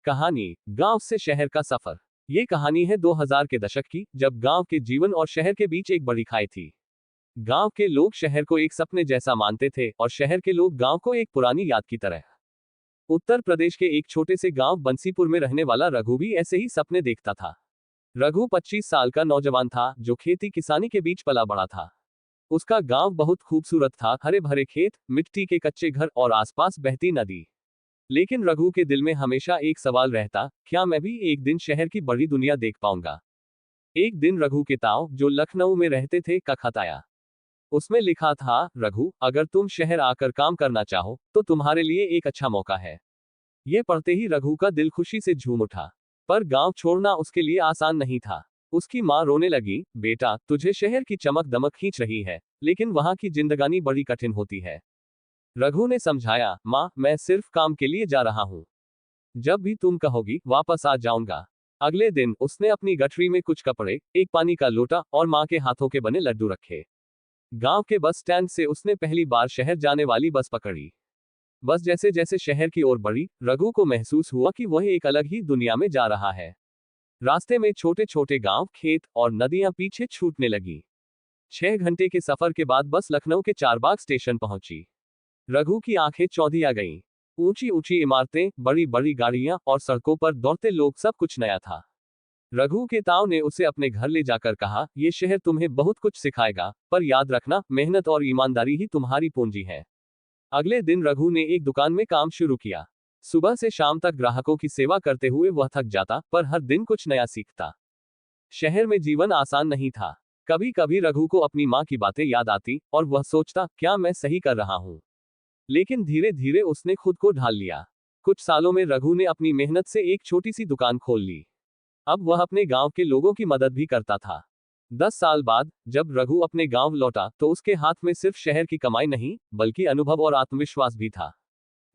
कहानी गांव से शहर का सफर। ये कहानी है 2000 के दशक की, जब गांव के जीवन और शहर के बीच एक बड़ी खाई थी। गांव के लोग शहर को एक सपने जैसा मानते थे और शहर के लोग गांव को एक पुरानी याद की तरह। उत्तर प्रदेश के एक छोटे से गांव बंसीपुर में रहने वाला रघु भी ऐसे ही सपने देखता था। रघु 25 साल का नौजवान था जो खेती किसानी के बीच पला बड़ा था। उसका गांव बहुत खूबसूरत था, हरे भरे खेत, मिट्टी के कच्चे घर और आसपास बहती नदी। लेकिन रघु के दिल में हमेशा एक सवाल रहता, क्या मैं भी एक दिन शहर की बड़ी दुनिया देख पाऊंगा। एक दिन रघु के ताऊ, जो लखनऊ में रहते थे, का खत आया। उसमें लिखा था, रघु, अगर तुम शहर आकर काम करना चाहो तो तुम्हारे लिए एक अच्छा मौका है। ये पढ़ते ही रघु का दिल खुशी से झूम उठा। पर गांव छोड़ना उसके लिए आसान नहीं था। उसकी माँ रोने लगी, बेटा, तुझे शहर की चमक दमक खींच रही है, लेकिन वहां की जिंदगानी बड़ी कठिन होती है। रघु ने समझाया, माँ, मैं सिर्फ काम के लिए जा रहा हूँ। जब भी तुम कहोगी वापस आ जाऊंगा। अगले दिन उसने अपनी गठरी में कुछ कपड़े, एक पानी का लोटा और माँ के हाथों के बने लड्डू रखे। गांव के बस स्टैंड से उसने पहली बार शहर जाने वाली बस पकड़ी। बस जैसे जैसे शहर की ओर बढ़ी, रघु को महसूस हुआ कि वह एक अलग ही दुनिया में जा रहा है। रास्ते में छोटे छोटे गांव, खेत और नदियां पीछे छूटने लगी। 6 घंटे के सफर के बाद बस लखनऊ के चारबाग स्टेशन पहुंची। रघु की आंखें चौंधी आ गईं। ऊंची ऊंची इमारतें, बड़ी बड़ी गाड़ियां और सड़कों पर दौड़ते लोग, सब कुछ नया था। रघु के ताऊ ने उसे अपने घर ले जाकर कहा, ये शहर तुम्हें बहुत कुछ सिखाएगा, पर याद रखना, मेहनत और ईमानदारी ही तुम्हारी पूंजी है। अगले दिन रघु ने एक दुकान में काम शुरू किया। सुबह से शाम तक ग्राहकों की सेवा करते हुए वह थक जाता, पर हर दिन कुछ नया सीखता। शहर में जीवन आसान नहीं था। कभी कभी रघु को अपनी माँ की बातें याद आती और वह सोचता, क्या मैं सही कर रहा हूँ। लेकिन धीरे धीरे उसने खुद को ढाल लिया। कुछ सालों में रघु ने अपनी मेहनत से एक छोटी सी दुकान खोल ली। अब वह अपने गांव के लोगों की मदद भी करता था। 10 साल बाद जब रघु अपने गांव लौटा तो उसके हाथ में सिर्फ शहर की कमाई नहीं, बल्कि अनुभव और आत्मविश्वास भी था।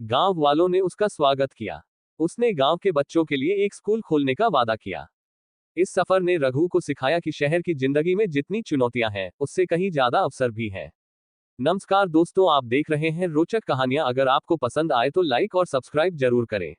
गांव वालों ने उसका स्वागत किया। उसने गांव के बच्चों के लिए एक स्कूल खोलने का वादा किया। इस सफर ने रघु को सिखाया कि शहर की जिंदगी में जितनी चुनौतियां हैं, उससे कहीं ज्यादा अवसर भी है। नमस्कार दोस्तों, आप देख रहे हैं रोचक कहानियां। अगर आपको पसंद आए तो लाइक और सब्सक्राइब जरूर करें।